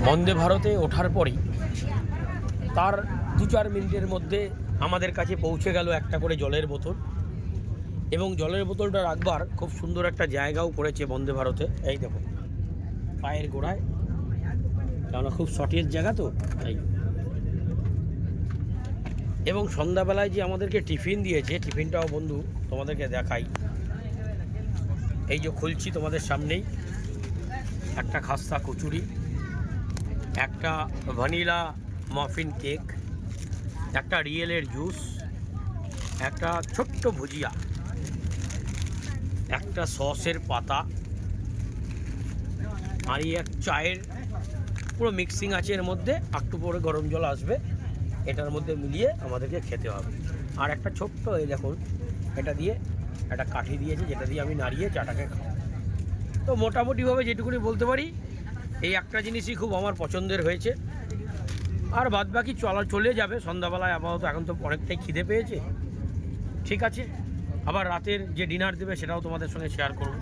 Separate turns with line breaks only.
বন্দে ভারতে ওঠার পরই তার 2-4 মিনিটের মধ্যে আমাদের কাছে পৌঁছে গেল একটা করে জলের বোতল, এবং জলের বোতলটা রাখবার খুব সুন্দর একটা জায়গাও করেছে বন্দে ভারতে। এই দেখো পায়ের গোড়ায়, কেননা খুব শর্টের জায়গা তো তাই। এবং সন্ধ্যাবেলায় যে আমাদেরকে টিফিন দিয়েছে, টিফিনটাও বন্ধু তোমাদেরকে দেখাই। এই যে খুলছি তোমাদের সামনেই, একটা খাস্তা কচুরি, একটা ভ্যানিলা মাফিন কেক, একটা রিয়েলের জুস, একটা ছোট্ট ভুজিয়া, একটা সসের পাতা, আর এই এক চায়ের পুরো মিক্সিং আছে এর মধ্যে, একটু পরে গরম জল আসবে, এটার মধ্যে মিলিয়ে আমাদেরকে খেতে হবে। আর একটা ছোট্ট এই দেখুন, এটা দিয়ে একটা কাঠি দিয়েছে, যেটা দিয়ে আমি নাড়িয়ে চাটাকে খাবো। তো মোটামুটিভাবে যেটুকুনি বলতে পারি, এই একটা জিনিসই খুব আমার পছন্দের হয়েছে। আর বাদ বাকি চলে যাবে সন্ধ্যাবেলায়, আপাতত এখন তো অনেকটাই খিদে পেয়েছে। ঠিক আছে, আবার রাতের যে ডিনার দেবে সেটাও তোমাদের সঙ্গে শেয়ার করব।